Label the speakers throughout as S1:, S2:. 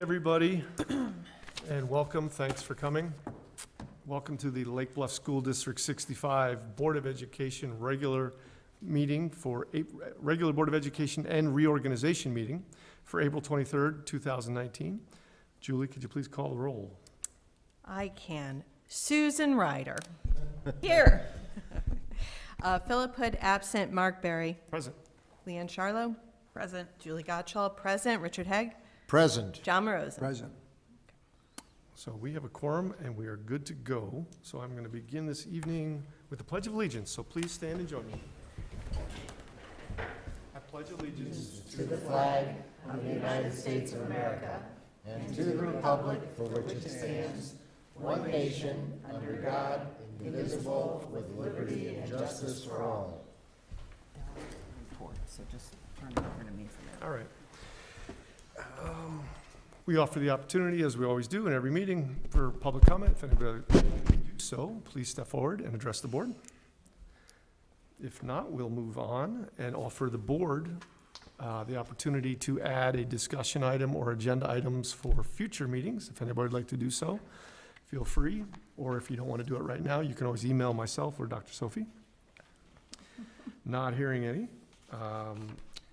S1: Everybody, and welcome. Thanks for coming. Welcome to the Lake Bluff School District 65 Board of Education regular meeting for regular Board of Education and reorganization meeting for April 23rd, 2019. Julie, could you please call the roll?
S2: I can. Susan Ryder. Here. Philip Hood absent. Mark Berry.
S1: Present.
S2: Leanne Charlo. Present. Julie Gottschall. Present. Richard Hegg.
S3: Present.
S2: John Moroz.
S3: Present.
S1: So we have a quorum and we are good to go. So I'm going to begin this evening with the Pledge of Allegiance. So please stand and join me. I pledge allegiance
S3: To the flag of the United States of America and to the republic for which it stands, one nation, under God, indivisible, with liberty and justice for all.
S4: So just turn it over to me for that.
S1: All right. We offer the opportunity, as we always do in every meeting, for public comment. If anybody would like to do so, please step forward and address the board. If not, we'll move on and offer the board the opportunity to add a discussion item or agenda items for future meetings. If anybody would like to do so, feel free. Or if you don't want to do it right now, you can always email myself or Dr. Sophie. Not hearing any.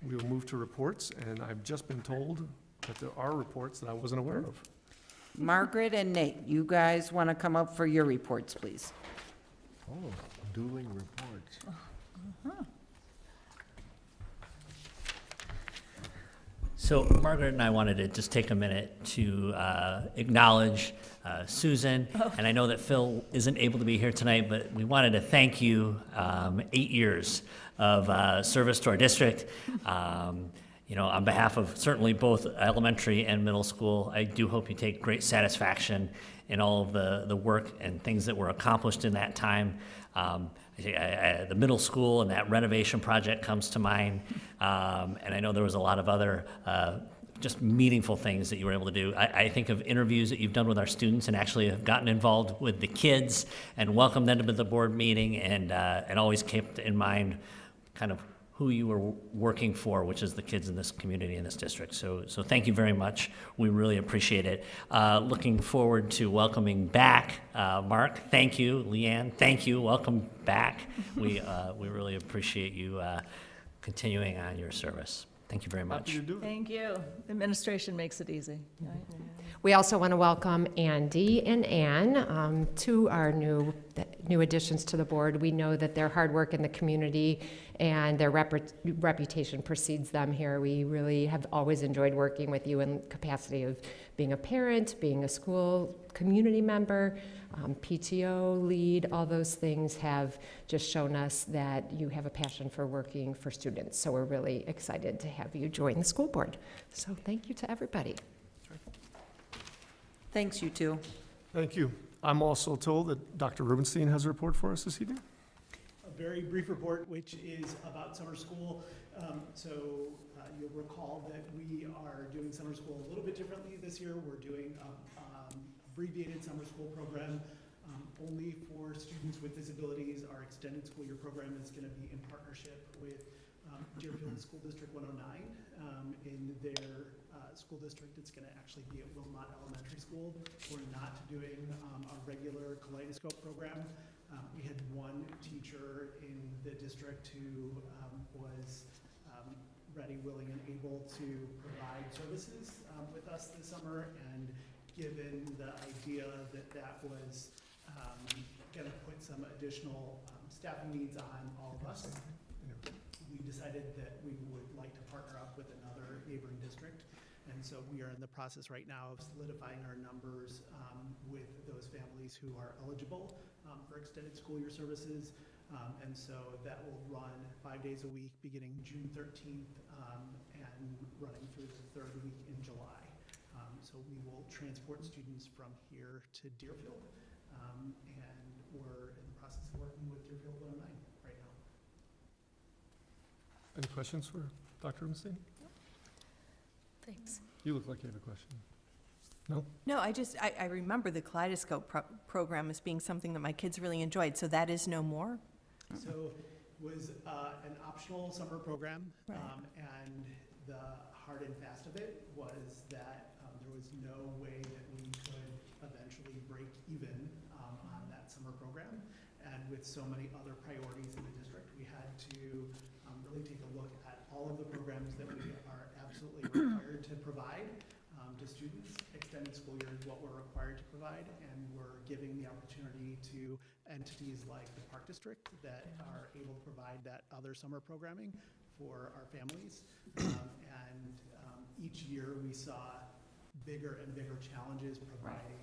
S1: We will move to reports, and I've just been told that there are reports that I wasn't aware of.
S4: Margaret and Nate, you guys want to come up for your reports, please?
S3: Oh, dueling reports.
S5: So Margaret and I wanted to just take a minute to acknowledge Susan, and I know that Phil isn't able to be here tonight, but we wanted to thank you, 8 years of service to our district. You know, on behalf of certainly both elementary and middle school, I do hope you take great satisfaction in all of the work and things that were accomplished in that time. The middle school and that renovation project comes to mind, and I know there was a lot of other just meaningful things that you were able to do. I think of interviews that you've done with our students and actually have gotten involved with the kids and welcomed them to the board meeting, and always kept in mind kind of who you were working for, which is the kids in this community, in this district. So thank you very much. We really appreciate it. Looking forward to welcoming back Mark. Thank you, Leanne. Thank you. Welcome back. We really appreciate you continuing on your service. Thank you very much.
S1: Happy to do it.
S6: Thank you. Administration makes it easy. Right?
S7: We also want to welcome Andy and Ann to our new additions to the board. We know that their hard work in the community and their reputation precedes them here. We really have always enjoyed working with you in capacity of being a parent, being a school community member, PTO lead. All those things have just shown us that you have a passion for working for students. So we're really excited to have you join the school board. So thank you to everybody.
S4: Thanks, you two.
S1: Thank you. I'm also told that Dr. Rubenstein has a report for us this evening.
S8: A very brief report, which is about summer school. You'll recall that we are doing summer school a little bit differently this year. We're doing abbreviated summer school program only for students with disabilities. Our extended school year program is going to be in partnership with Deerfield School District 109. In their school district, it's going to actually be at Wilmot Elementary School. We're not doing a regular kaleidoscope program. We had one teacher in the district who was ready, willing, and able to provide services with us this summer, and given the idea that that was going to put some additional staffing needs on all of us, we decided that we would like to partner up with another neighboring district. And so we are in the process right now of solidifying our numbers with those families who are eligible for extended school year services. And so that will run 5 days a week beginning June 13th and running through the third week in July. So we will transport students from here to Deerfield, and we're in the process of working with Deerfield 109 right now.
S1: Any questions for Dr. Rubenstein?
S6: Thanks.
S1: You look like you have a question. No?
S2: No, I remember the kaleidoscope program as being something that my kids really enjoyed. So that is no more?
S8: So it was an optional summer program,
S2: Right.
S8: and the hard and fast of it was that there was no way that we could eventually break even on that summer program. And with so many other priorities in the district, we had to really take a look at all of the programs that we are absolutely required to provide to students. Extended school year is what we're required to provide, and we're giving the opportunity to entities like the Park District that are able to provide that other summer programming for our families. Each year we saw bigger and bigger challenges providing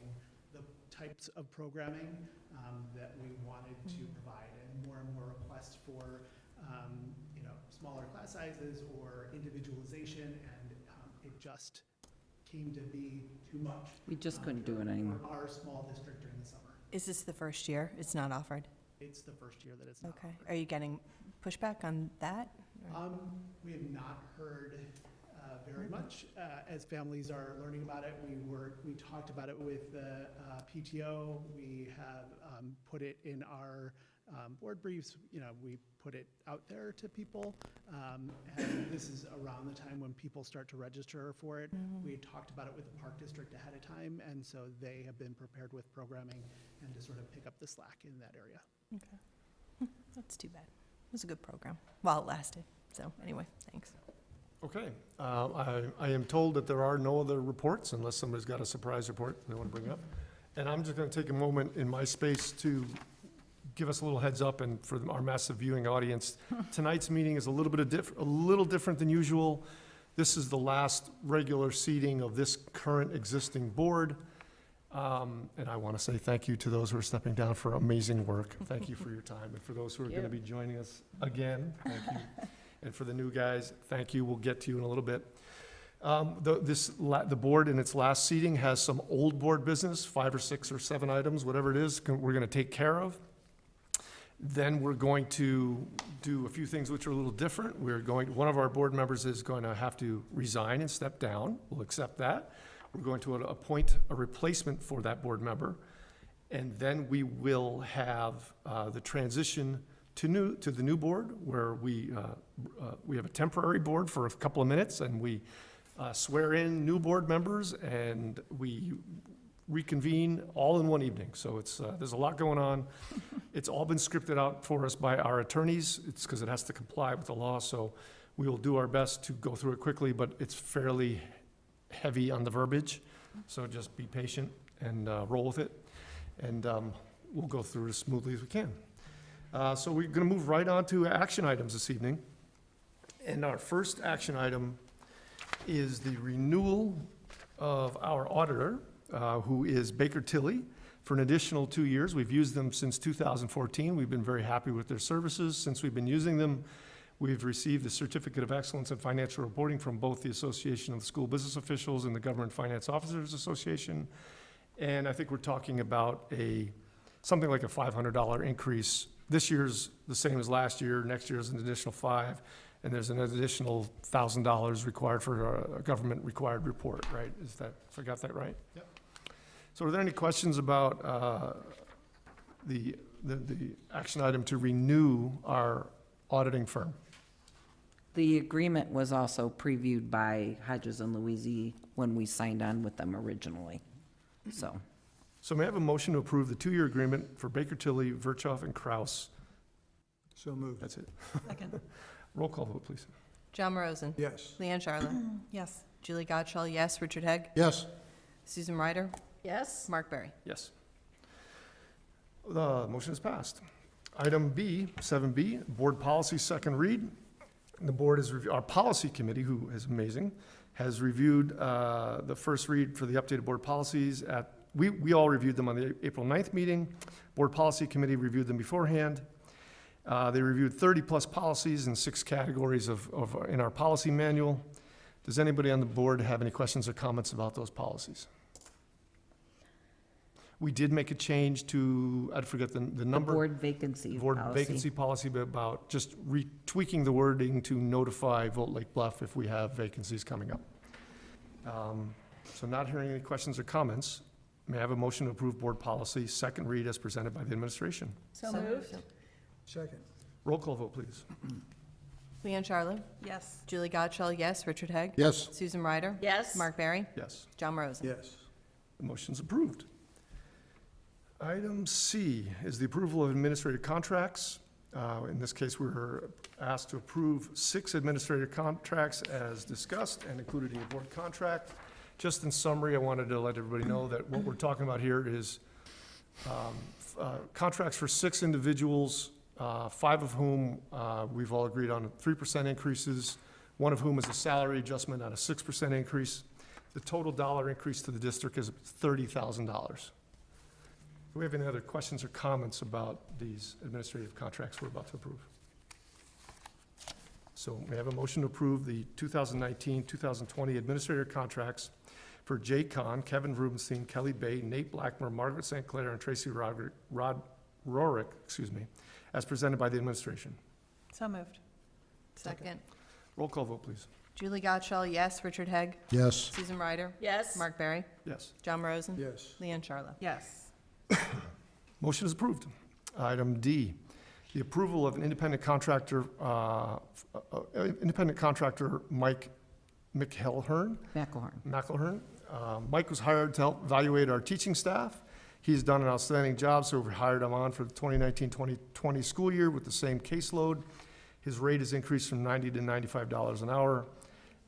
S8: the types of programming that we wanted to provide, and more requests for smaller class sizes or individualization, and it just came to be too much.
S4: We just couldn't do it anymore.
S8: For our small district during the summer.
S2: Is this the first year it's not offered?
S8: It's the first year that it's not
S2: Okay.
S8: offered.
S2: Are you getting pushback on that? or-
S8: We have not heard very much as families are learning about it. We talked about it with the PTO. We have put it in our board briefs. We put it out there to people. And this is around the time when people start to register for it. We had talked about it with the Park District ahead of time, and so they have been prepared with programming and to sort of pick up the slack in that area.
S2: Okay. That's too bad. It was a good program while it lasted. So anyway, thanks.
S1: Okay, I am told that there are no other reports unless somebody's got a surprise report they want to bring up. And I'm just going to take a moment in my space to give us a little heads up, and for our massive viewing audience, tonight's meeting is a little bit a little different than usual. This is the last regular seating of this current existing board. And I want to say thank you to those who are stepping down for amazing work. Thank you for your time. And for those who are going to be joining us again, thank you. And for the new guys, thank you. We'll get to you in a little bit. The board in its last seating has some old board business, 5 or 6 or 7 items, whatever it is, we're going to take care of. Then we're going to do a few things which are a little different. One of our board members is going to have to resign and step down. We'll accept that. We're going to appoint a replacement for that board member. And then we will have the transition to the new board, where we have a temporary board for a couple of minutes, and we swear in new board members, and we reconvene all in one evening. So there's a lot going on. It's all been scripted out for us by our attorneys. It's because it has to comply with the law, so we will do our best to go through it quickly, but it's fairly heavy on the verbiage. So just be patient and roll with it, and we'll go through it as smoothly as we can. So we're going to move right on to action items this evening. And our first action item is the renewal of our auditor, who is Baker Tilly, for an additional 2 years. We've used them since 2014. We've been very happy with their services. Since we've been using them, we've received the Certificate of Excellence in Financial Reporting from both the Association of School Business Officials and the Government Finance Officers Association. And I think we're talking about something like a $500 increase. This year's the same as last year. Next year's an additional $500, and there's an additional $1,000 required for a government required report, right? If I got that right?
S8: Yep.
S1: So are there any questions about the action item to renew our auditing firm?
S4: The agreement was also previewed by Hodges and Louisi when we signed on with them originally, so.
S1: So may I have a motion to approve the 2-year agreement for Baker Tilly, Virchow, and Kraus?
S3: So moved.
S1: That's it.
S6: Second.
S1: Roll call vote, please.
S2: John Rosen.
S3: Yes.
S2: Leanne Charlotte.
S6: Yes.
S2: Julie Godshall, yes. Richard Hegg.
S3: Yes.
S2: Susan Ryder.
S6: Yes.
S2: Mark Berry.
S1: Yes. The motion is passed. Item B, 7B, board policy second read. The board our policy committee, who is amazing, has reviewed the first read for the updated board policies we all reviewed them on the April 9th meeting. Board policy committee reviewed them beforehand. They reviewed 30-plus policies in 6 categories in our policy manual. Does anybody on the board have any questions or comments about those policies? We did make a change to, I forget the number.
S4: Board vacancy
S1: Board
S4: policy.
S1: vacancy policy, but about just retweaking the wording to notify Vote Lake Bluff if we have vacancies coming up. So not hearing any questions or comments, may I have a motion to approve board policy second read as presented by the administration?
S6: So moved.
S3: Second.
S1: Roll call vote, please.
S2: Leanne Charlo,
S6: Yes.
S2: Julie Godshall, yes. Richard Haig.
S3: Yes.
S2: Susan Ryder.
S6: Yes.
S2: Mark Barry.
S1: Yes.
S2: John Rosen.
S8: Yes.
S1: The motion's approved. Item C is the approval of administrative contracts. In this case, we were asked to approve 6 administrative contracts as discussed and included in your board contract. Just in summary, I wanted to let everybody know that what we're talking about here is contracts for 6 individuals, 5 of whom we've all agreed on 3% increases, 1 of whom is a salary adjustment on a 6% increase. The total dollar increase to the district is $30,000. Do we have any other questions or comments about these administrative contracts we're about to approve? So may I have a motion to approve the 2019-2020 administrative contracts for Jay Kahn, Kevin Rubenstein, Kelly Bay, Nate Blackmer, Margaret St. Clair, and Tracy Rorick, as presented by the administration.
S6: So moved.
S2: Second.
S1: Roll call vote, please.
S2: Julie Godshall, yes. Richard Haig.
S3: Yes.
S2: Susan Ryder.
S6: Yes.
S2: Mark Barry.
S1: Yes.
S2: John Rosen.
S8: Yes.
S2: Leanne Charlo.
S6: Yes.
S1: Motion is approved. Item D, the approval of an independent contractor, Mike McElhern. McElhern. Mike was hired to help evaluate our teaching staff. He's done an outstanding job, so we hired him on for the 2019-2020 school year with the same caseload. His rate has increased from $90 to $95 an hour.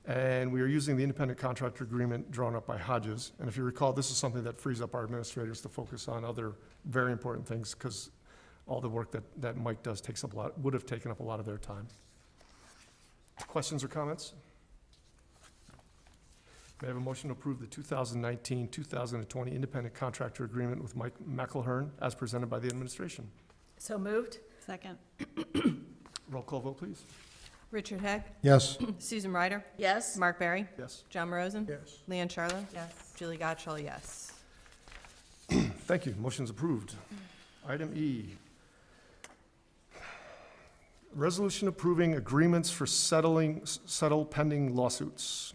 S1: And we are using the independent contractor agreement drawn up by Hodges. And if you recall, this is something that frees up our administrators to focus on other very important things, because all the work that Mike does takes up would have taken up a lot of their time. Questions or comments? May I have a motion to approve the 2019-2020 independent contractor agreement with Mike McElhern as presented by the administration?
S6: So moved. Second.
S1: Roll call vote, please.
S2: Richard Haig.
S3: Yes.
S2: Susan Ryder.
S6: Yes.
S2: Mark Barry.
S1: Yes.
S2: John Rosen.
S8: Yes.
S2: Leanne Charlo.
S6: Yes.
S2: Julie Godshall, yes.
S1: Thank you. Motion's approved. Item E. Resolution approving agreements for settle pending lawsuits.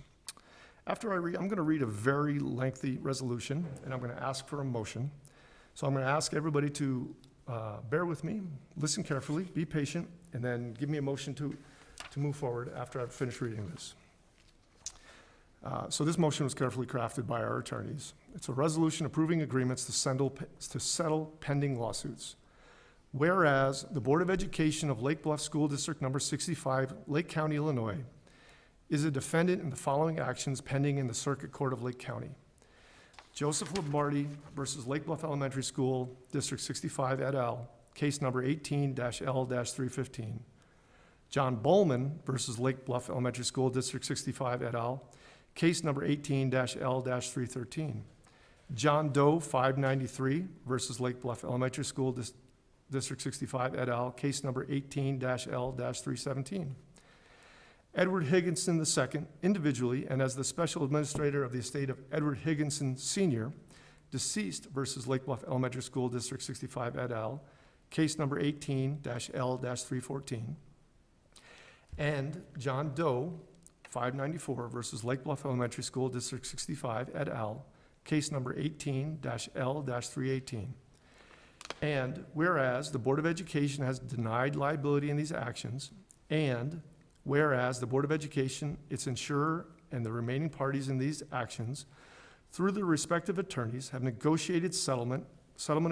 S1: After I read, I'm going to read a very lengthy resolution, and I'm going to ask for a motion. So I'm going to ask everybody to bear with me, listen carefully, be patient, and then give me a motion to move forward after I've finished reading this. So this motion was carefully crafted by our attorneys. It's a resolution approving agreements to settle pending lawsuits. Whereas the Board of Education of Lake Bluff School District Number 65, Lake County, Illinois, is a defendant in the following actions pending in the Circuit Court of Lake County. Joseph Lombardi versus Lake Bluff Elementary School, District 65 et al., case number 18-L-315. John Bowman versus Lake Bluff Elementary School, District 65 et al., case number 18-L-313. John Doe 593 versus Lake Bluff Elementary School, District 65 et al., case number 18-L-317. Edward Higginson II, individually and as the special administrator of the estate of Edward Higginson Sr., deceased versus Lake Bluff Elementary School, District 65 et al., case number 18-L-314. And John Doe, 594 versus Lake Bluff Elementary School, District 65 et al., case number 18-L-318. And whereas the Board of Education has denied liability in these actions, and whereas the Board of Education, its insurer, and the remaining parties in these actions, through their respective attorneys, have negotiated settlement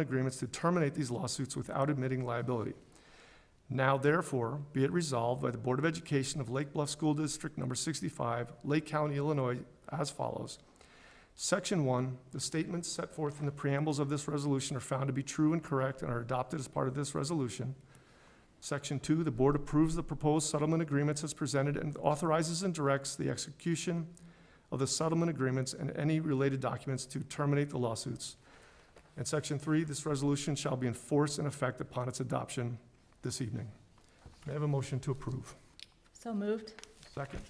S1: agreements to terminate these lawsuits without admitting liability. Now therefore, be it resolved by the Board of Education of Lake Bluff School District Number 65, Lake County, Illinois, as follows. Section 1, the statements set forth in the preambles of this resolution are found to be true and correct and are adopted as part of this resolution. Section 2, the board approves the proposed settlement agreements as presented and authorizes and directs the execution of the settlement agreements and any related documents to terminate the lawsuits. And Section 3, this resolution shall be in force and effect upon its adoption this evening. May I have a motion to approve?
S6: So moved.
S1: Second?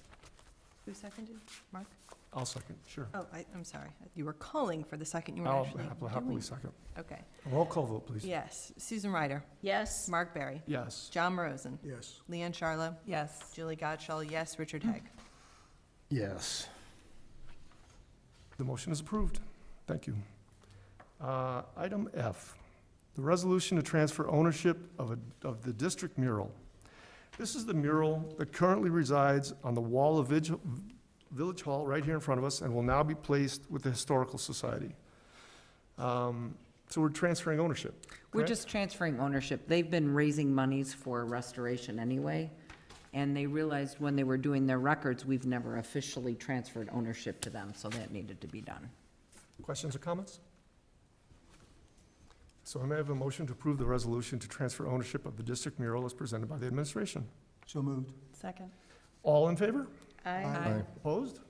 S2: Who seconded? Mark?
S1: I'll second, sure.
S2: Oh, I'm sorry. You were calling for the second. You were
S1: I'll
S2: actually
S1: happily
S2: doing.
S1: second.
S2: Okay.
S1: Roll call vote, please.
S2: Yes. Susan Ryder.
S6: Yes.
S2: Mark Barry.
S1: Yes.
S2: John Rosen.
S8: Yes.
S2: Leanne Charlo.
S6: Yes.
S2: Julie Godshall, yes. Richard Haig.
S3: Yes.
S1: The motion is approved. Thank you. Item F, the resolution to transfer ownership of the district mural. This is the mural that currently resides on the wall of Village Hall right here in front of us and will now be placed with the Historical Society. So we're transferring ownership.
S4: We're
S1: correct?
S4: just transferring ownership. They've been raising monies for restoration anyway, and they realized when they were doing their records, we've never officially transferred ownership to them, so that needed to be done.
S1: Questions or comments? So I may have a motion to approve the resolution to transfer ownership of the district mural as presented by the administration.
S8: So moved.
S6: Second.
S1: All in favor?
S6: Aye.
S1: Opposed?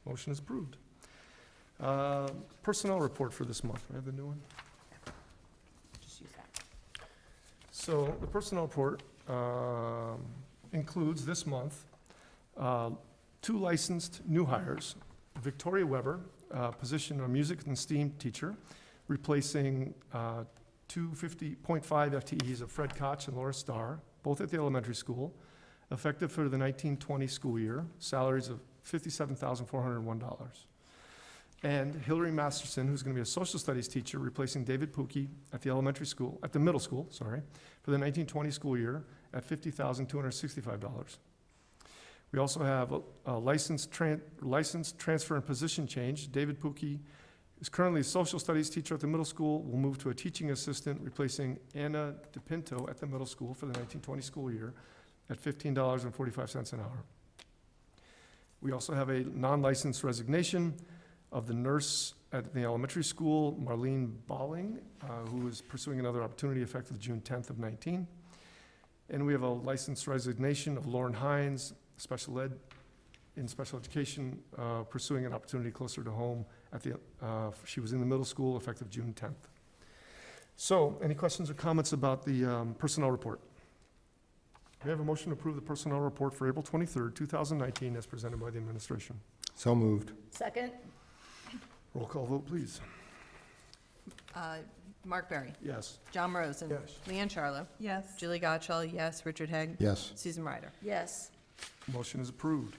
S1: Motion is approved. Personnel report for this month. I have the new one.
S4: Just use that.
S1: So the personnel report includes this month 2 licensed new hires. Victoria Weber, position of music and STEAM teacher, replacing 250.5 FTEs of Fred Koch and Laura Starr, both at the elementary school, effective for the 1920 school year, salaries of $57,401. And Hillary Masterson, who's going to be a social studies teacher, replacing David Pookie at the middle school, for the 1920 school year at $50,265. We also have a licensed transfer and position change. David Pookie is currently a social studies teacher at the middle school, will move to a teaching assistant, replacing Anna DePinto at the middle school for the 1920 school year at $15.45 an hour. We also have a non-licensed resignation of the nurse at the elementary school, Marlene Balling, who is pursuing another opportunity effective June 10th of 19. And we have a licensed resignation of Lauren Hines, in special education, pursuing an opportunity closer to home she was in the middle school effective June 10th. So, any questions or comments about the personnel report? We have a motion to approve the personnel report for April 23rd, 2019, as presented by the administration.
S3: So moved.
S6: Second.
S1: Roll call vote, please.
S2: Mark Berry.
S1: Yes.
S2: John Rosen.
S1: Yes.
S2: Leanne Charlo.
S6: Yes.
S2: Julie Gottschall, yes. Richard Haig.
S3: Yes.
S2: Susan Ryder.
S6: Yes.
S1: Motion is approved.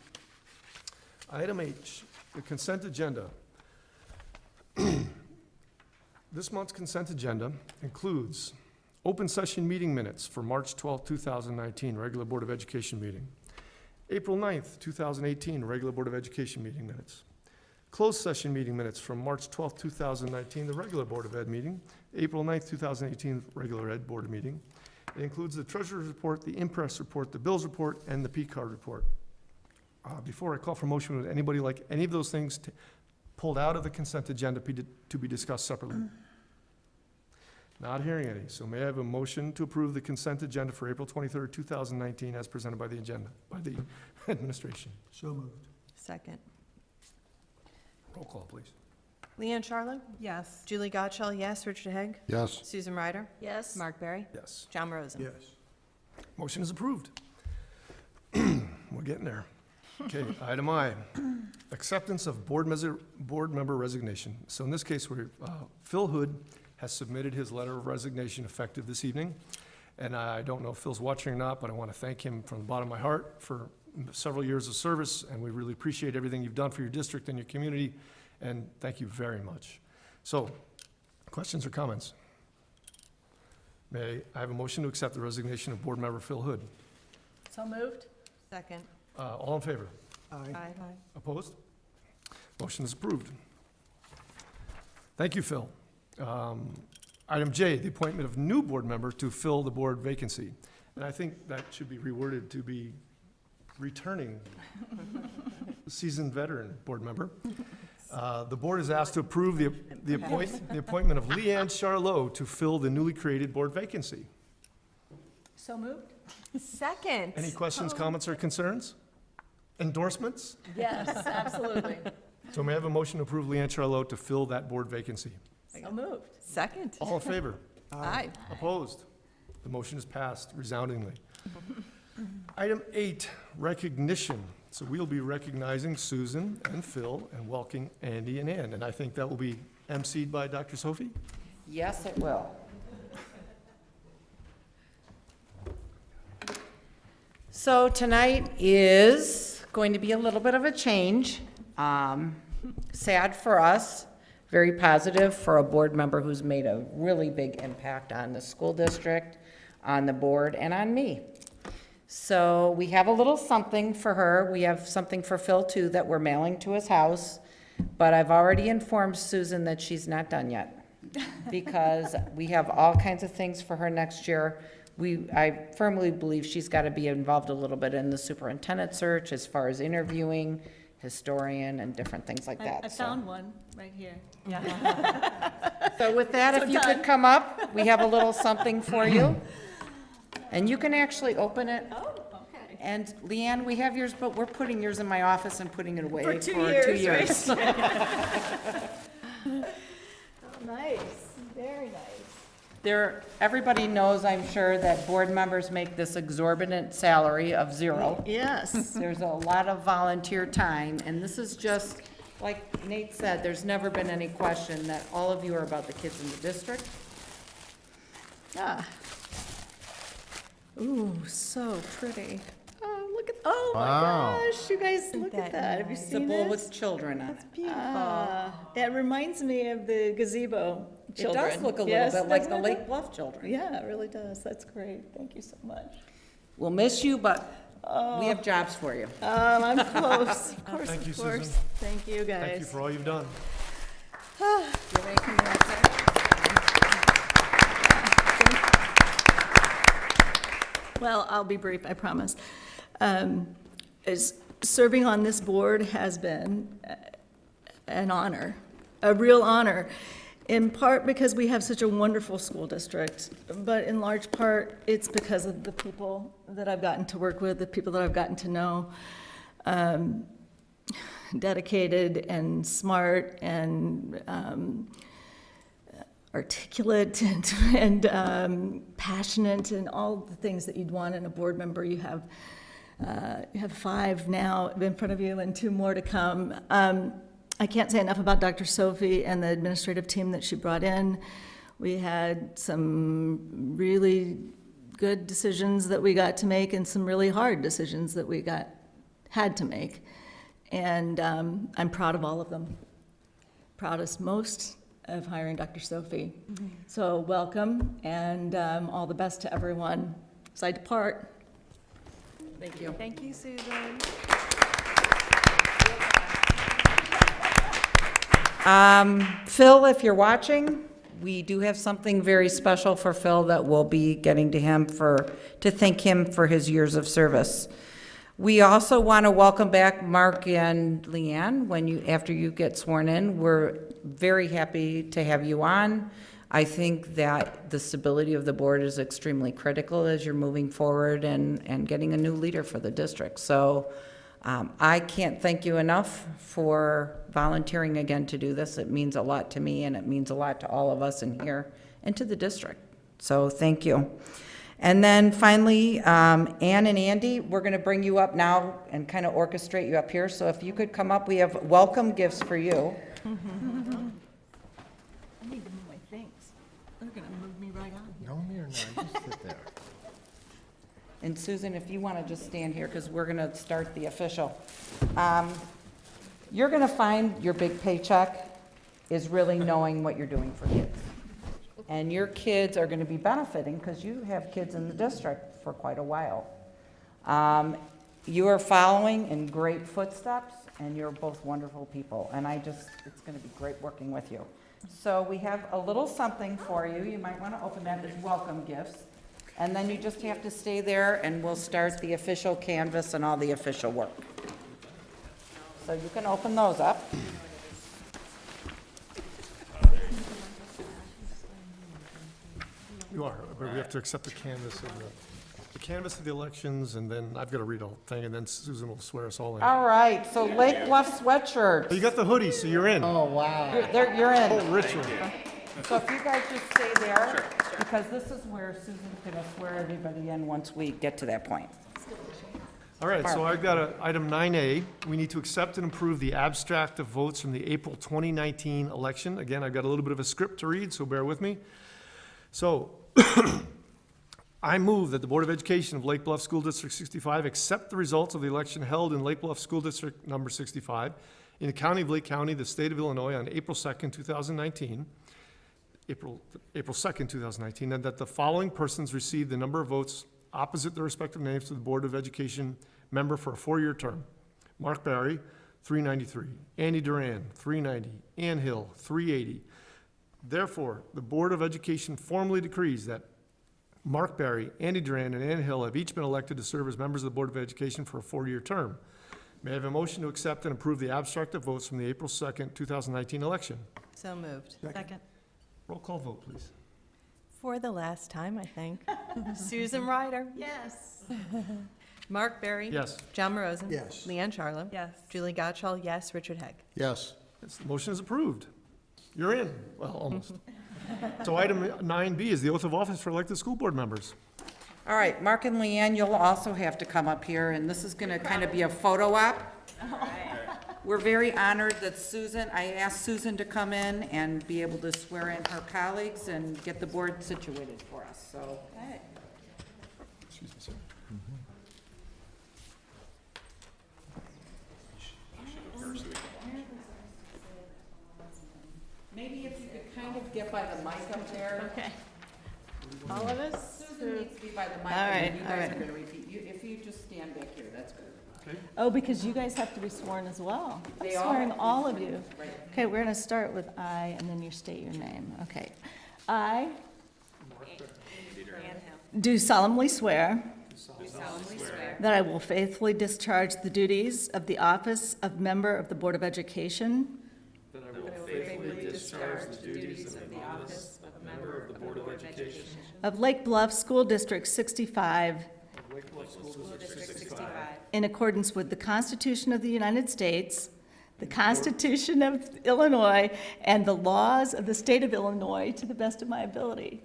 S1: Item H, the consent agenda. This month's consent agenda includes open session meeting minutes for March 12, 2019, regular Board of Education meeting. April 9th, 2018, regular Board of Education meeting minutes. Closed session meeting minutes from March 12, 2019, the regular Board of Ed meeting. April 9th, 2018, regular Ed Board meeting. It includes the treasurer's report, the impress report, the bills report, and the P-card report. Before I call for motion, would anybody like any of those things pulled out of the consent agenda to be discussed separately? Not hearing any, so may I have a motion to approve the consent agenda for April 23rd, 2019, as presented by the administration?
S8: So moved.
S2: Second.
S1: Roll call, please.
S2: Leanne Charlo.
S6: Yes.
S2: Julie Gottschall, yes. Richard Haig.
S3: Yes.
S2: Susan Ryder.
S6: Yes.
S2: Mark Berry.
S1: Yes.
S2: John Rosen.
S8: Yes.
S1: Motion is approved. We're getting there. Okay, item I, acceptance of board member resignation. So in this case, Phil Hood has submitted his letter of resignation effective this evening. And I don't know if Phil's watching or not, but I want to thank him from the bottom of my heart for several years of service, and we really appreciate everything you've done for your district and your community, and thank you very much. So, questions or comments? May I have a motion to accept the resignation of board member Phil Hood?
S6: So moved.
S2: Second.
S1: All in favor?
S8: Aye.
S1: Opposed? Motion is approved. Thank you, Phil. Item J, the appointment of new board member to fill the board vacancy. And I think that should be reworded to be returning seasoned veteran board member. The board is asked to approve the appointment of Leanne Charlot to fill the newly created board vacancy.
S6: So moved.
S2: Second.
S1: Any questions, comments, or concerns? Endorsements?
S6: Yes, absolutely.
S1: So may I have a motion to approve Leanne Charlot to fill that board vacancy?
S6: So moved.
S2: Second.
S1: All in favor?
S2: Aye.
S1: Opposed? The motion is passed resoundingly. Item 8, recognition. So we'll be recognizing Susan and Phil and welcoming Andy and Ann. And I think that will be emceed by Dr. Sophie?
S4: Yes, it will. So tonight is going to be a little bit of a change. Sad for us, very positive for a board member who's made a really big impact on the school district, on the board, and on me. So we have a little something for her. We have something for Phil too that we're mailing to his house. But I've already informed Susan that she's not done yet, because we have all kinds of things for her next year. I firmly believe she's got to be involved a little bit in the superintendent search as far as interviewing, historian, and different things like that.
S6: I
S4: So-
S6: found one right here.
S4: So with that,
S6: So
S4: if you could
S6: done.
S4: come up, we have a little something for you. And you can actually open it.
S6: Oh, okay.
S4: And Leanne, we have yours, but we're putting yours in my office and putting it away
S6: For
S4: for
S6: 2
S4: 2
S6: years,
S4: years.
S6: Oh, nice, very nice.
S4: Everybody knows, I'm sure, that board members make this exorbitant salary of $0.
S6: Yes.
S4: There's a lot of volunteer time, and this is just, like Nate said, there's never been any question that all of you are about the kids in the district.
S6: Ah. Ooh, so pretty. Oh, look at, oh my
S3: Wow.
S6: gosh, you guys, look at
S2: that
S6: that. Have you
S2: nice?
S4: It's a
S6: seen
S4: bowl
S6: this?
S4: with children on it.
S6: Ah, it reminds me of the gazebo
S4: It
S6: children.
S4: does look a little
S6: Yes,
S4: bit like the
S6: doesn't it?
S4: Lake Bluff children.
S6: Yeah, it really does. That's great. Thank you so much.
S4: We'll miss you, but we have jobs for you.
S6: I'm close. Of course,
S1: Thank you,
S6: of course.
S1: Susan.
S6: Thank you, guys.
S1: Thank you for all you've done.
S4: You're making me upset.
S6: Well, I'll be brief, I promise. Serving on this board has been an honor, a real honor, in part because we have such a wonderful school district, but in large part, it's because of the people that I've gotten to work with, the people that I've gotten to know. Dedicated and smart and articulate and passionate and all the things that you'd want in a board member. You have 5 now in front of you and 2 more to come. I can't say enough about Dr. Sophie and the administrative team that she brought in. We had some really good decisions that we got to make and some really hard decisions that we had to make. And I'm proud of all of them. Proudest most of hiring Dr. Sophie. So welcome, and all the best to everyone as I depart.
S4: Thank you.
S2: Thank you, Susan.
S4: Phil, if you're watching, we do have something very special for Phil that we'll be getting to him to thank him for his years of service. We also want to welcome back Mark and Leanne after you get sworn in. We're very happy to have you on. I think that the stability of the board is extremely critical as you're moving forward and getting a new leader for the district. So I can't thank you enough for volunteering again to do this. It means a lot to me, and it means a lot to all of us in here and to the district. So thank you. And then finally, Ann and Andy, we're going to bring you up now and kind of orchestrate you up here. So if you could come up, we have welcome gifts for you.
S6: I need to move my things. They're gonna move me right on.
S3: No, you're not, just sit there.
S4: And Susan, if you want to just stand here, because we're going to start the official. You're going to find your big paycheck is really knowing what you're doing for kids. And your kids are going to be benefiting because you have kids in the district for quite a while. You are following in great footsteps, and you're both wonderful people. And it's going to be great working with you. So we have a little something for you. You might want to open that as welcome gifts. And then you just have to stay there, and we'll start the official canvas and all the official work. So you can open those up.
S1: You are, but we have to accept the canvas of the elections, and then I've got to read a whole thing, and then Susan will swear us all in.
S4: All right, so Lake Bluff sweatshirt.
S1: You got the hoodie, so you're in.
S3: Oh, wow.
S4: You're in.
S1: Whole ritual.
S4: So if you guys just stay there, because this is where Susan's gonna swear everybody in once we get to that point.
S1: All right, so I've got item 9A. We need to accept and approve the abstract of votes from the April 2019 election. Again, I've got a little bit of a script to read, so bear with me. So, I move that the Board of Education of Lake Bluff School District 65 accept the results of the election held in Lake Bluff School District number 65 in the County of Lake County, the State of Illinois, on April 2nd, 2019. April 2nd, 2019, and that the following persons received the number of votes opposite their respective names to the Board of Education member for a 4-year term. Mark Barry, 393. Andy Duran, 390. Ann Hill, 380. Therefore, the Board of Education formally decrees that Mark Barry, Andy Duran, and Ann Hill have each been elected to serve as members of the Board of Education for a 4-year term. May I have a motion to accept and approve the abstract of votes from the April 2nd, 2019 election?
S2: So moved.
S6: Second.
S1: Roll call vote, please.
S2: For the last time, I think. Susan Ryder.
S6: Yes.
S2: Mark Berry.
S1: Yes.
S2: John Morozin.
S3: Yes.
S2: Leanne Charlam.
S6: Yes.
S2: Julie Gottschall, yes. Richard Haig.
S3: Yes.
S1: Yes, the motion is approved. You're in. Well, almost. So item 9B is the oath of office for elected school board members.
S4: All right, Mark and Leanne, you'll also have to come up here, and this is gonna kind of be a photo op. We're very honored that I asked Susan to come in and be able to swear in her colleagues and get the board situated for us, so.
S1: Excuse me, sir.
S4: Maybe if you could kind of get by the mic up there.
S6: Okay. All of us?
S4: Susan needs to be by the mic,
S6: All right,
S4: and you
S6: all
S4: guys
S6: right.
S4: are gonna repeat. If you just stand back here, that's good.
S6: Oh, because you guys have to be sworn as well. I'm
S4: They all
S6: swearing
S4: have to be
S6: all of
S4: sworn.
S6: you.
S4: Right.
S6: Okay, we're gonna start with I, and then you state your name. Okay. I do solemnly swear that I will faithfully discharge the duties of the office of member of the Board of Education
S1: That I will faithfully discharge the duties of the office of member of the Board of Education
S6: of Lake Bluff School District 65
S1: of Lake Bluff School District 65
S6: in accordance with the Constitution of the United States, the Constitution of Illinois, and the laws of the state of Illinois to the best of my ability.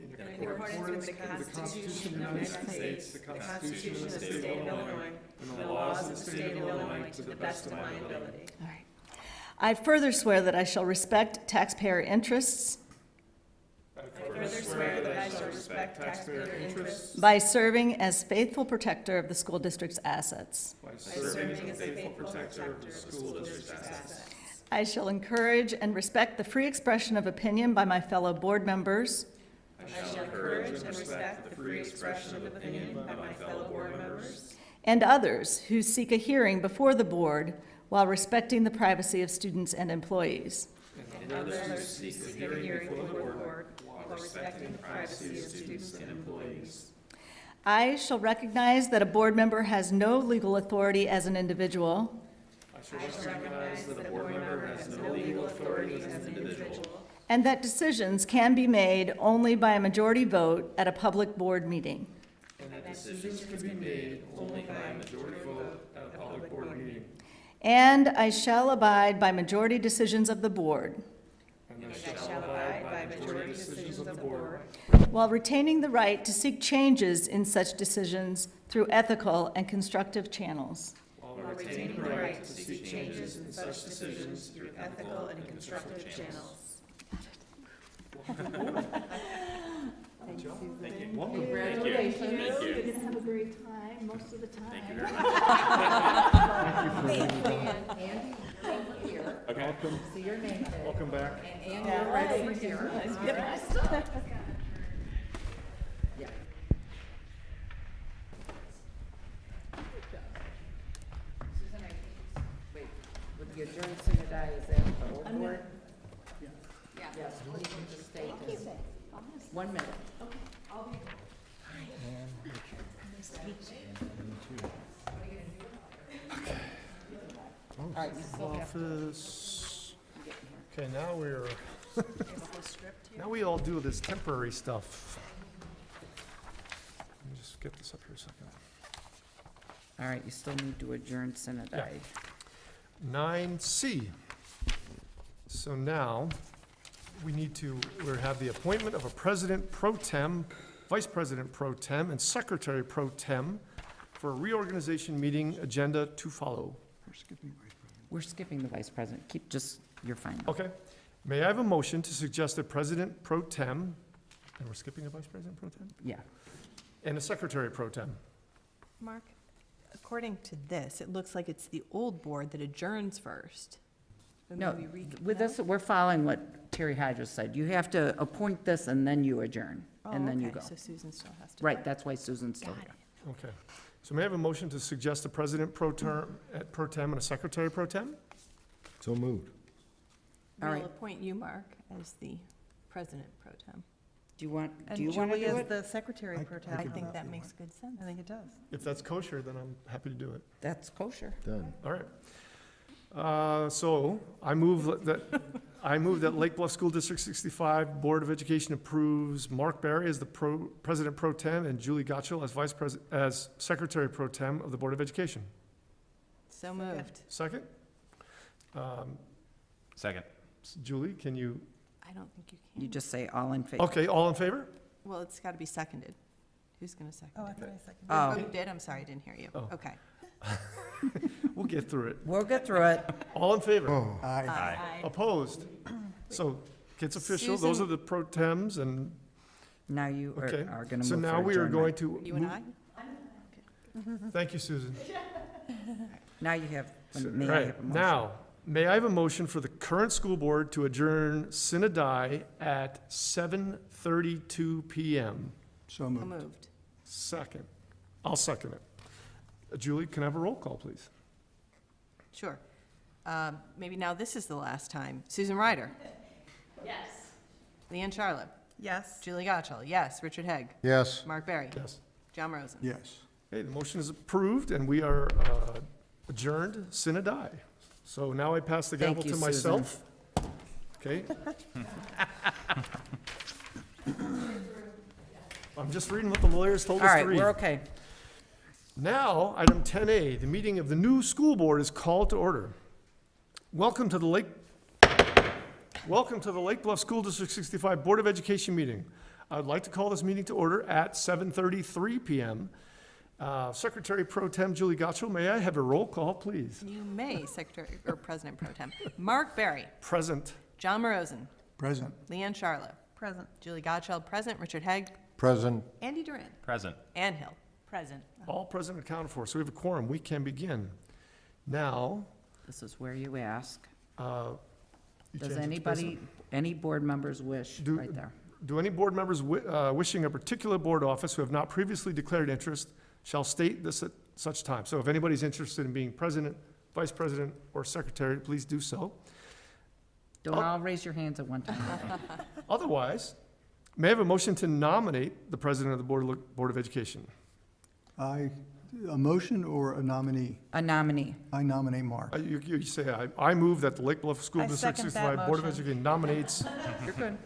S1: in accordance with the Constitution of the United States, the Constitution of the State of Illinois, and the laws of the State of Illinois to the best of my ability.
S6: All right. I further swear that I shall respect taxpayer interests
S1: I further swear that I shall respect taxpayer interests
S6: by serving as faithful protector of the school district's assets.
S1: by serving as a faithful protector of the school district's assets.
S6: I shall encourage and respect the free expression of opinion by my fellow board members
S1: I shall encourage and respect the free expression of opinion by my fellow board members
S6: and others who seek a hearing before the board while respecting the privacy of students and employees.
S1: and others who seek a hearing before the board while respecting the privacy of students and employees.
S6: I shall recognize that a board member has no legal authority as an individual
S1: I shall recognize that a board member has no legal authority as an individual
S6: and that decisions can be made only by a majority vote at a public board meeting.
S1: and that decisions can be made only by a majority vote at a public board meeting.
S6: And I shall abide by majority decisions of the board
S1: And I shall abide by majority decisions of the board
S6: while retaining the right to seek changes in such decisions through ethical and constructive channels.
S1: while retaining the right to seek changes in such decisions through ethical and constructive channels.
S4: Congratulations.
S6: You're gonna have a great time most of the time. Thank you very
S4: Andy, you're here.
S1: Okay.
S4: See your name tag.
S1: Welcome back.
S4: And Andy, you're right over here. Yeah. Susan, wait, with the adjourned synod, is that the old board? Yes, please just state this. 1 minute. All right, you still have to
S1: Office. Okay, now now we all do this temporary stuff. Let me just get this up here a second.
S4: All right, you still need to adjourn synod.
S1: Yeah. 9C. So now, we have the appointment of a president pro tem, vice president pro tem, and secretary pro tem for a reorganization meeting agenda to follow.
S4: We're skipping the vice president. You're fine.
S1: Okay. May I have a motion to suggest a president pro tem, and we're skipping a vice president pro tem,
S4: Yeah.
S1: and a secretary pro tem?
S2: Mark, according to this, it looks like it's the old board that adjourns first. But
S4: No,
S2: maybe we
S4: with this, we're following what Terry Hodges said. You have to appoint this and then you adjourn, and then you
S2: Oh, okay,
S4: go.
S2: so Susan still has to.
S4: Right, that's why Susan's still
S2: Got
S4: here.
S2: it.
S1: Okay. So may I have a motion to suggest a president pro tem and a secretary pro tem?
S3: So moved.
S4: All
S2: We'll
S4: right.
S2: appoint you, Mark, as the president pro tem.
S4: Do you want to
S9: And
S4: do
S9: Julie is
S4: it?
S9: the secretary pro tem.
S2: I think that makes good sense.
S9: I think it does.
S1: If that's kosher, then I'm happy to do it.
S4: That's kosher.
S3: Done.
S1: All right. So I move that Lake Bluff School District 65 Board of Education approves Mark Barry as the president pro tem and Julie Gottschall as secretary pro tem of the Board of Education.
S2: So moved.
S1: Second?
S10: Second.
S1: Julie, can you,
S2: I don't think you can.
S4: You just say all in favor.
S1: okay, all in favor?
S2: Well, it's got to be seconded. Who's going to second
S9: Oh, I
S2: it?
S9: thought I seconded.
S2: Oh,
S4: Oh,
S2: you did? I'm sorry, I didn't hear you.
S1: Oh.
S2: Okay.
S1: We'll get through it.
S4: we'll get through it.
S1: All in favor?
S3: Aye.
S2: Aye.
S1: Opposed? So it's official, those are
S2: Susan-
S1: the pro tems and,
S4: Now you
S1: okay.
S4: are going to move
S1: So
S4: for
S1: now we are going
S4: adjournment.
S1: to.
S2: You and
S1: move-
S2: I?
S1: Thank you, Susan.
S4: Now you have,
S1: So-
S4: may I
S1: Right,
S4: have a motion?
S1: now, may I have a motion for the current school board to adjourn sine die at 7:32 PM?
S9: So
S2: So moved.
S1: Second. I'll second it. Julie, can I have a roll call, please?
S2: Sure. Maybe now this is the last time. Susan Ryder? Yes. Leanne Charlotte?
S9: Yes.
S2: Julie Gottschall? Yes. Richard Hegg?
S3: Yes.
S2: Mark Barry?
S1: Yes.
S2: John Rosen?
S9: Yes.
S1: Okay, the motion is approved, and we are adjourned sine die. So now I pass the
S4: Thank
S1: gavel
S4: you,
S1: to myself. Okay? I'm just reading what the lawyers told
S4: All
S1: us to
S4: right,
S1: read.
S4: we're okay.
S1: Now, item 10A, the meeting of the new school board is called to order. Welcome to the Lake Bluff School District 65 Board of Education meeting. I would like to call this meeting to order at 7:33 PM. Secretary Pro Tem Julie Gottschall, may I have a roll call, please?
S2: You may, Secretary, or President Pro Tem. Mark Barry?
S1: Present.
S2: John Rosen?
S9: Present.
S2: Leanne Charlotte?
S9: Present.
S2: Julie Gottschall, present. Richard Hegg?
S3: Present.
S2: Andy Duran?
S10: Present.
S2: Ann Hill? Present.
S1: All present and accounted for, so we have a quorum. We can begin. Now,
S4: This is where you ask.
S1: you
S4: Does
S1: change it to
S4: anybody,
S1: present.
S4: any board members wish,
S1: Do-
S4: right there?
S1: Do any board members wishing a particular board office who have not previously declared interest shall state this at such time? So if anybody's interested in being president, vice president, or secretary, please do so.
S4: Don't
S1: Oh.
S4: all raise your hands at one time.
S1: Otherwise, may I have a motion to nominate the president of the Board of Education?
S11: A motion or a nominee?
S4: A nominee.
S11: I nominate Mark.
S1: You say aye. I move that the Lake Bluff School
S9: I
S1: District
S9: second that
S1: 65 Board of
S9: motion.
S1: Education nominates,
S4: You're good.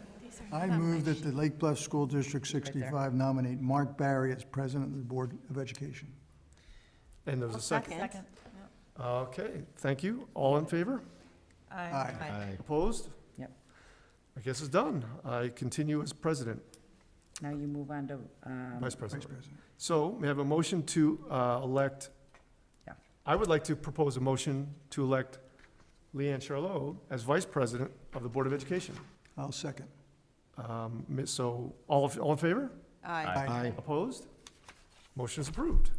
S11: I move that the Lake Bluff School District 65 nominate Mark Barry as president of the Board of Education.
S1: and there's a second.
S2: Second.
S1: Okay, thank you. All in favor?
S9: Aye.
S3: Aye.
S1: Opposed?
S4: Yep.
S1: I guess it's done. I continue as president,
S4: Now you move on to,
S1: vice
S11: Vice
S1: president.
S11: President.
S1: So may I have a motion to elect?
S4: Yeah.
S1: I would like to propose a motion to elect Leanne Charlot as vice president of the Board of Education.
S11: I'll second.
S1: So all in favor?
S2: Aye.
S3: Aye.
S1: Opposed? Motion is approved.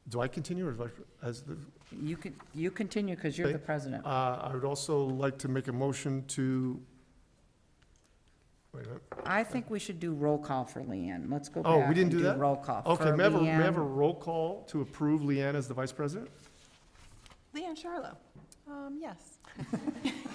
S1: Do I continue as the,
S4: you continue because you're
S1: Okay.
S4: the president.
S1: I would also like to make a motion to, wait a minute.
S4: I think we should do roll call for Leanne. Let's go
S1: Oh, we
S4: back
S1: didn't
S4: and
S1: do
S4: do
S1: that?
S4: roll call.
S1: Okay,
S4: For
S1: may I have a
S4: Leanne,
S1: roll call to approve Leanne as the vice president?
S2: Leanne Charlotte?
S9: Yes.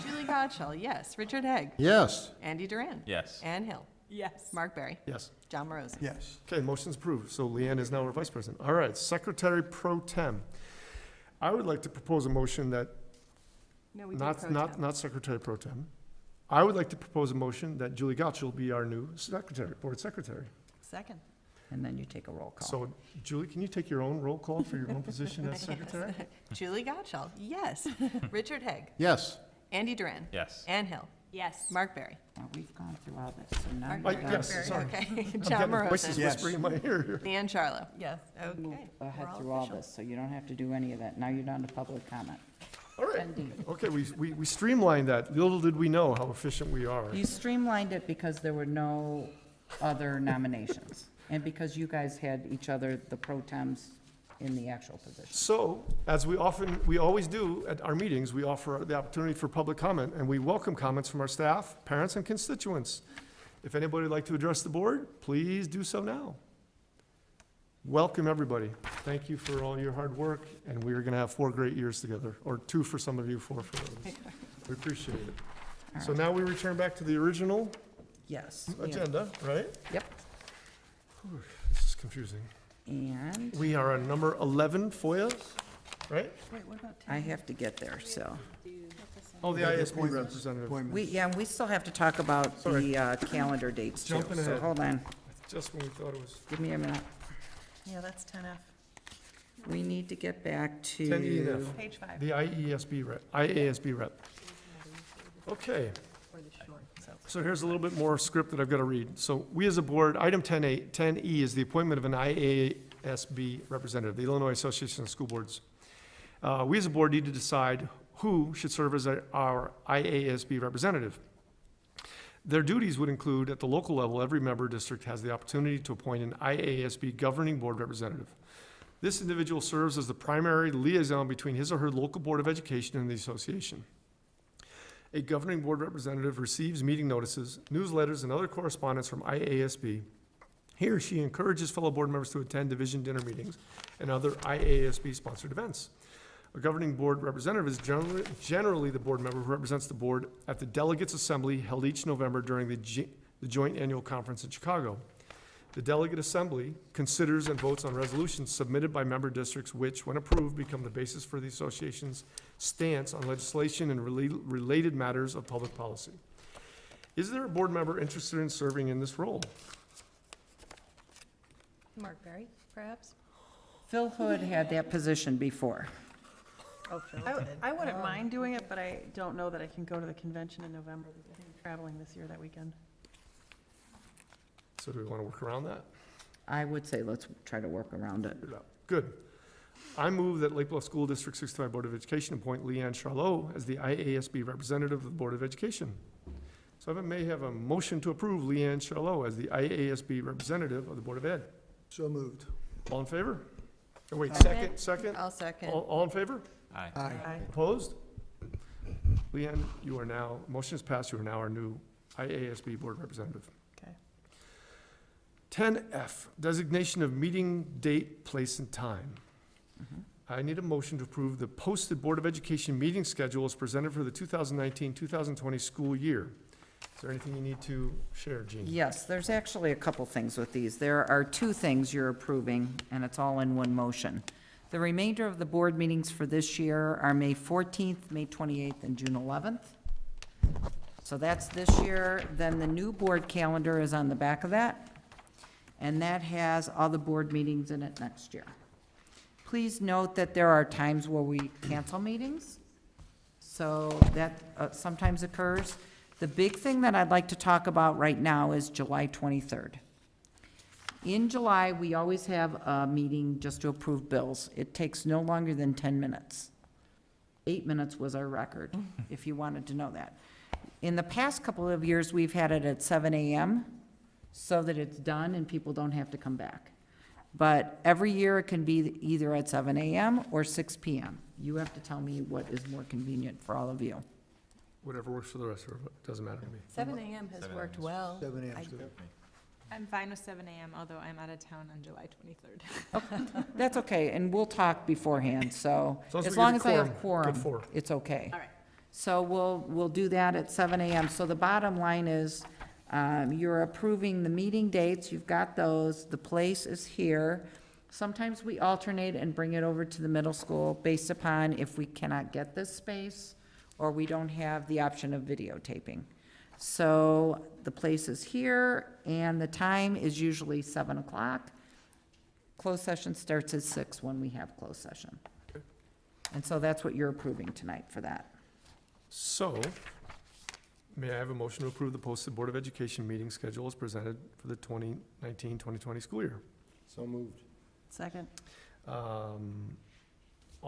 S2: Julie Gottschall, yes. Richard Hegg?
S3: Yes.
S2: Andy Duran?
S10: Yes.
S2: Ann Hill?
S9: Yes.
S2: Mark Barry?
S1: Yes.
S2: John Rosen?
S11: Yes.
S1: Okay, motion's approved. So Leanne is now our vice president. All right, secretary pro tem. I would like to propose a motion that,
S2: No, we did pro tem.
S1: not secretary pro tem. I would like to propose a motion that Julie Gottschall be our new secretary, board secretary.
S9: Second.
S4: and then you take a roll call.
S1: So Julie, can you take your own roll call for your own position as secretary?
S2: Julie Gottschall, yes. Richard Hegg?
S3: Yes.
S2: Andy Duran?
S10: Yes.
S2: Ann Hill? Yes. Mark Barry?
S4: Now, we've gone through all this, so now.
S2: Mark
S4: you're
S2: Barry.
S1: yes, sorry.
S2: Okay.
S1: I'm
S2: John
S1: getting voices
S2: Rosen?
S11: Yes.
S1: whispering in my ear here.
S2: Leanne Charlotte?
S9: Yes.
S4: Move
S2: Okay.
S4: ahead
S2: We're all
S4: through all
S2: official.
S4: this, so you don't have to do any of that. Now you're down to public comment.
S1: All right,
S4: 10D.
S1: okay, we streamlined that. Little did we know how efficient we are.
S4: You streamlined it because there were no other nominations, and because you guys had each other, the pro tems, in the actual position.
S1: So, as we always do at our meetings, we offer the opportunity for public comment, and we welcome comments from our staff, parents, and constituents. If anybody would like to address the board, please do so now. Welcome, everybody. Thank you for all your hard work, and we are going to have 4 great years together, or 2 for some of you, 4 for others. We appreciate it. So now we return back to the original
S4: Yes.
S1: agenda, right?
S4: Yep.
S1: Whew, this is confusing.
S4: And
S1: We are on number 11, FOIA, right?
S9: Wait, what about
S4: I have to get there, so.
S1: Oh, the ISB representative.
S11: Appointments.
S4: Yeah, we still have to talk about
S1: Sorry.
S4: the calendar dates too.
S1: Jumping
S4: So
S1: ahead.
S4: hold on,
S1: Just when we thought it was
S4: give me a minute.
S9: Yeah, that's 10F,
S4: We need to get back
S1: 10 E and
S4: to,
S1: F.
S9: page 5.
S1: The IASB rep. Okay. So here's a little bit more script that I've got to read. So we as a board, item 10E is the appointment of an IASB representative, the Illinois Association of School Boards. We as a board need to decide who should serve as our IASB representative. Their duties would include, at the local level, every member district has the opportunity to appoint an IASB governing board representative. This individual serves as the primary liaison between his or her local board of education and the association. A governing board representative receives meeting notices, newsletters, and other correspondence from IASB. He or she encourages fellow board members to attend division dinner meetings and other IASB-sponsored events. A governing board representative is generally the board member who represents the board at the Delegates Assembly held each November during the Joint Annual Conference in Chicago. The Delegate Assembly considers and votes on resolutions submitted by member districts which, when approved, become the basis for the association's stance on legislation and related matters of public policy. Is there a board member interested in serving in this role?
S9: Mark Berry, perhaps?
S4: Phil Hood had that position before.
S9: Oh, Phil. I wouldn't mind doing it, but I don't know that I can go to the convention in November. I'm traveling this year that weekend.
S1: So do we want to work around that?
S4: I would say let's try to work around it.
S1: Good. I move that Lake Bluff School District 65 Board of Education appoint Leanne Charlot as the IASB representative of the Board of Education. So I may have a motion to approve Leanne Charlot as the IASB representative of the Board of Ed.
S11: So moved.
S1: All in favor? Oh, wait,
S2: Second.
S1: second?
S2: I'll second.
S1: All in favor?
S11: Aye.
S9: Aye.
S1: Opposed? Leanne, you are now, motion is passed, you are now our new IASB Board Representative.
S9: Okay.
S1: 10F, designation of meeting date, place, and time. I need a motion to approve the posted Board of Education meeting schedule as presented for the 2019-2020 school year. Is there anything you need to share, Jean?
S4: Yes, there's actually a couple things with these. There are 2 things you're approving, and it's all in one motion. The remainder of the board meetings for this year are May 14th, May 28th, and June 11th. So that's this year. Then the new board calendar is on the back of that, and that has all the board meetings in it next year. Please note that there are times where we cancel meetings, so that sometimes occurs. The big thing that I'd like to talk about right now is July 23rd. In July, we always have a meeting just to approve bills. It takes no longer than 10 minutes. 8 minutes was our record, if you wanted to know that. In the past couple of years, we've had it at 7 a.m. so that it's done and people don't have to come back. But every year, it can be either at 7 a.m. or 6 p.m. You have to tell me what is more convenient for all of you.
S1: Whatever works for the rest of it, doesn't matter to me.
S2: 7 a.m. has worked well.
S11: 7 a.m.
S2: I-
S11: 's good.
S10: I'm fine with 7 a.m., although I'm out of town on July 23rd.
S4: That's okay, and we'll talk beforehand, so
S1: As long as we
S4: as
S1: get
S4: long
S1: a
S4: as I have
S1: good
S4: quorum,
S1: four.
S4: it's okay.
S10: All right.
S4: So we'll do that at 7 a.m. So the bottom line is, you're approving the meeting dates, you've got those, the place is here. Sometimes we alternate and bring it over to the middle school based upon if we cannot get this space or we don't have the option of videotaping. So the place is here, and the time is usually 7 o'clock. Closed session starts at 6 when we have closed session. And so that's what you're approving tonight for that.
S1: So, may I have a motion to approve the posted Board of Education meeting schedule as presented for the 2019-2020 school year?
S3: So moved.
S9: Second.
S1: All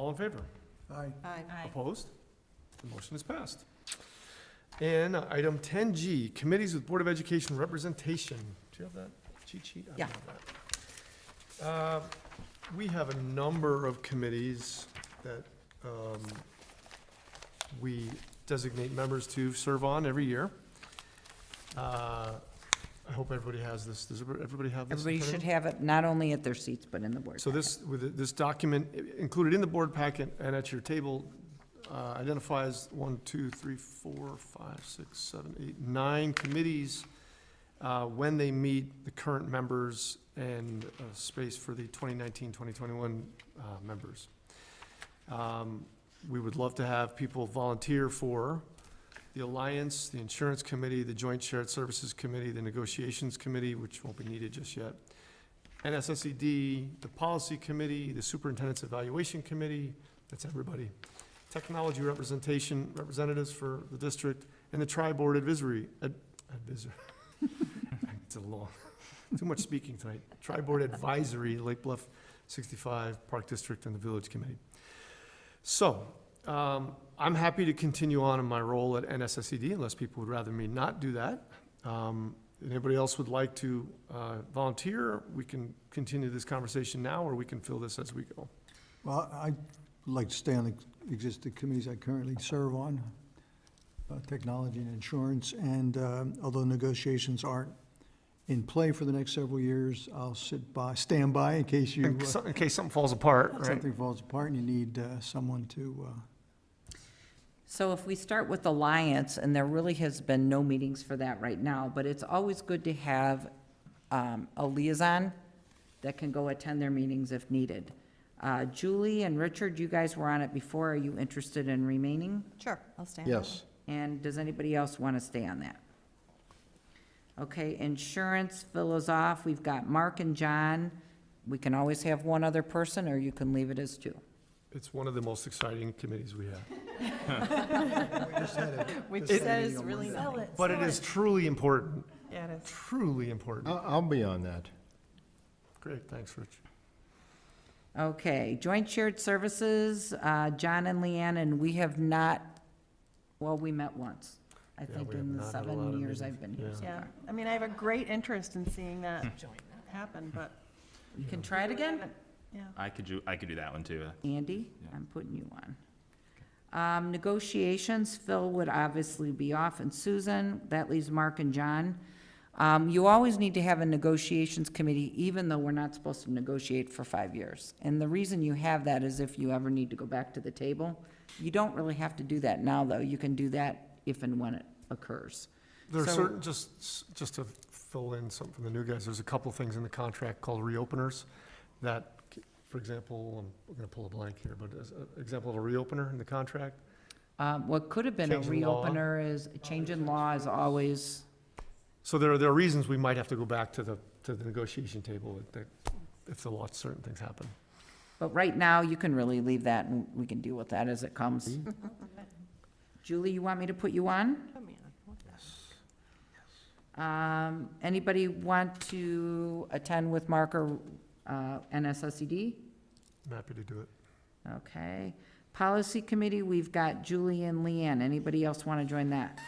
S1: in favor?
S11: Aye.
S2: Aye.
S1: Opposed? The motion is passed. And item 10G, committees with Board of Education representation. Do you have that cheat sheet? I don't
S4: Yeah.
S1: have that. We have a number of committees that we designate members to serve on every year. I hope everybody has this. Does everybody have this? in
S4: Everybody
S1: front of
S4: should
S1: them?
S4: have it not only at their seats, but in the board.
S1: So this, with this document included in the board packet and at your table, identifies 1, 2, 3, 4, 5, 6, 7, 8, 9 committees, when they meet, the current members, and space for the 2019, 2021 members. We would love to have people volunteer for the Alliance, the Insurance Committee, the Joint Shared Services Committee, the Negotiations Committee, which won't be needed just yet, NSSED, the Policy Committee, the Superintendent's Evaluation Committee, that's everybody, Technology representatives for the district, and the Tri-Board Advisory. It's a long, too much speaking tonight. Tri-Board Advisory, Lake Bluff 65, Park District, and the Village Committee. So, I'm happy to continue on in my role at NSSED unless people would rather me not do that. Anybody else would like to volunteer? We can continue this conversation now, or we can fill this as we go.
S11: Well, I'd like to stay on the existing committees I currently serve on, technology and insurance, and although negotiations aren't in play for the next several years, I'll stand by in case you,
S1: In case something falls apart, right?
S11: something falls apart and you need someone to,
S4: So if we start with Alliance, and there really has been no meetings for that right now, but it's always good to have a liaison that can go attend their meetings if needed. Julie and Richard, you guys were on it before. Are you interested in remaining?
S2: Sure, I'll stand.
S3: Yes.
S4: And does anybody else want to stay on that? Okay, insurance, Phil is off. We've got Mark and John. We can always have one other person, or you can leave it as two.
S1: It's one of the most exciting committees we have.
S9: Which
S11: Just
S9: says
S11: saying,
S9: really nothing.
S1: But it is truly important,
S9: Yeah, it is.
S1: truly important.
S3: I'll be on that.
S1: Great, thanks, Rich.
S4: Okay, joint shared services, John and Leanne, and we have not, well, we met once, I
S1: Yeah,
S4: think
S1: we have
S4: in the
S1: not had a lot
S4: 7
S1: of
S4: years
S1: meetings.
S4: I've been here
S1: Yeah.
S4: so
S9: Yeah,
S4: far.
S9: I mean, I have a great interest in seeing that happen, but.
S4: You can try it again?
S9: Yeah.
S12: I could do that one too.
S4: Andy,
S12: Yeah.
S4: I'm putting you on. Negotiations, Phil would obviously be off, and Susan, that leaves Mark and John. You always need to have a negotiations committee, even though we're not supposed to negotiate for 5 years. And the reason you have that is if you ever need to go back to the table. You don't really have to do that now, though. You can do that if and when it occurs.
S1: There are
S4: So-
S1: certain, just to fill in something for the new guys, there's a couple things in the contract called reopeners that, for example, I'm gonna pull a blank here, but as an example of a reopener in the contract,
S4: What could have been a
S1: Change in law.
S4: reopener is, a change in law is always,
S1: so there are reasons we might have to go back to the negotiation table if the law, certain things happen.
S4: but right now, you can really leave that, and we can deal with that as it comes. Julie, you want me to put you on?
S2: Put me on.
S4: Anybody want to attend with Mark or NSSED?
S1: I'm happy to do it.
S4: Okay. Policy Committee, we've got Julie and Leanne. Anybody else want to join that?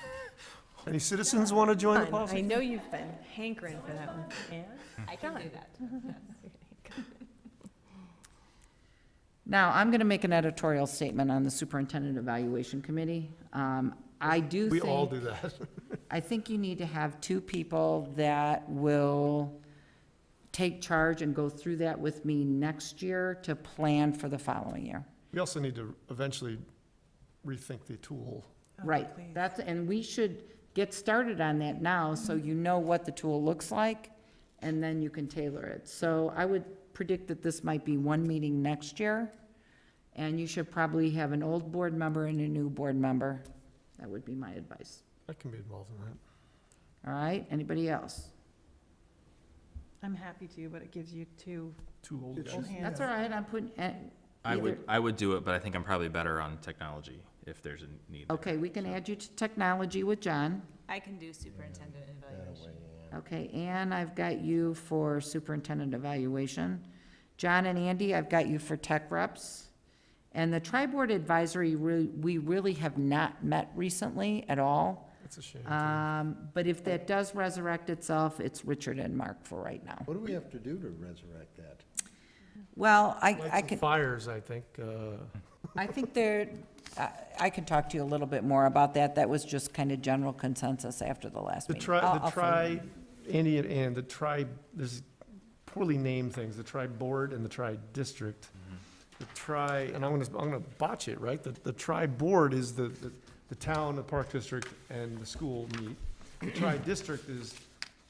S1: Any citizens want to join the
S9: I
S1: policy?
S9: know you've been hankering for that one, Anne.
S10: I can do that.
S4: Now, I'm going to make an editorial statement on the Superintendent Evaluation Committee. I do think.
S1: We all do that.
S4: I think you need to have two people that will take charge and go through that with me next year to plan for the following year.
S1: We also need to eventually rethink the tool.
S4: Right, that's, and we should get started on that now, so you know what the tool looks like, and then you can tailor it. So I would predict that this might be one meeting next year, and you should probably have an old board member and a new board member. That would be my advice.
S1: I can be involved in that.
S4: All right, anybody else?
S9: I'm happy to, but it gives you two
S1: Two old
S11: It's
S1: guys.
S11: just-
S9: hands.
S4: That's all right, I'm putting,
S12: I would do it, but I think I'm probably better on technology if there's a need. there.
S4: okay, we can add you to technology with John.
S10: I can do superintendent evaluation.
S4: Okay, Ann, I've got you for superintendent evaluation. John and Andy, I've got you for tech reps. And the tri-board advisory, we really have not met recently at all.
S1: It's a shame.
S4: But if that does resurrect itself, it's Richard and Mark for right now.
S3: What do we have to do to resurrect that?
S4: Well, I
S1: Lights and
S4: can,
S1: fires, I think.
S4: I think I can talk to you a little bit more about that. That was just kind of general consensus after the last
S1: The
S4: meeting.
S1: Andy and the tri, there's poorly named things, the tri-board and the tri-district. The and I'm gonna botch it, right? The tri-board is the town, the park district, and the school meet. The tri-district is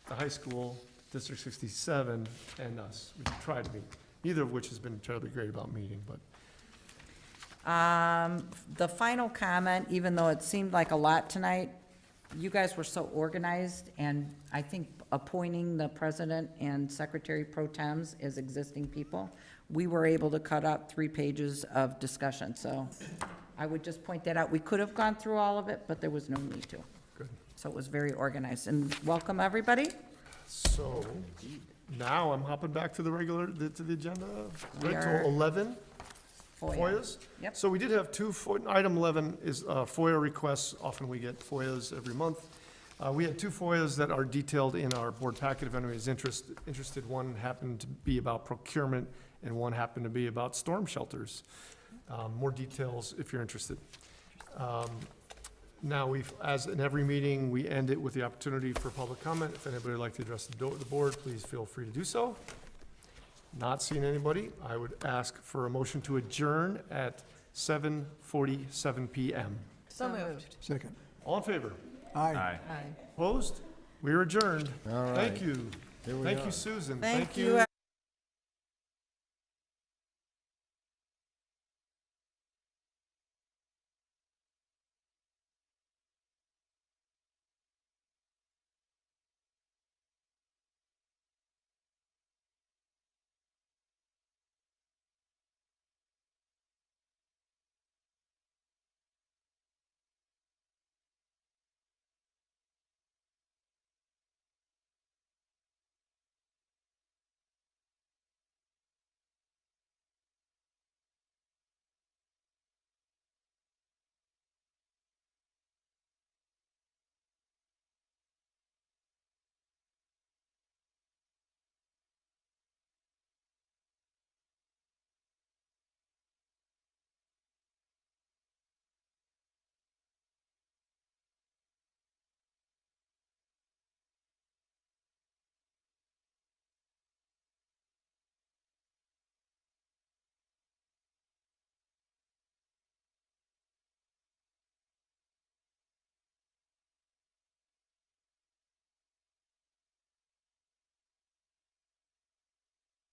S1: the high school, District 67, and us. We try to meet, neither of which has been terribly great about meeting, but.
S4: The final comment, even though it seemed like a lot tonight, you guys were so organized, and I think appointing the president and secretary pro tems as existing people, we were able to cut up 3 pages of discussion, so I would just point that out. We could have gone through all of it, but there was no need to.
S1: Good.
S4: So it was very organized, and welcome, everybody.
S1: So, now I'm hopping back to the to the agenda,
S4: We
S1: right
S4: are-
S1: to 11,
S4: FOIA.
S1: FOIAs.
S4: Yep.
S1: So we did have item 11 is FOIA requests. Often we get FOIAs every month. We had 2 FOIAs that are detailed in our board packet if anybody's interested. One happened to be about procurement and one happened to be about storm shelters. More details if you're interested. Now, as in every meeting, we end it with the opportunity for public comment. If anybody would like to address the board, please feel free to do so. Not seeing anybody, I would ask for a motion to adjourn at 7:47 PM.
S2: So moved.
S11: Second.
S1: All in favor?
S11: Aye.
S12: Aye.
S2: Aye.
S1: Opposed? We are adjourned.
S3: All right.
S1: Thank you.
S3: Here we
S1: Thank
S3: are.
S1: you, Susan.
S4: Thank you,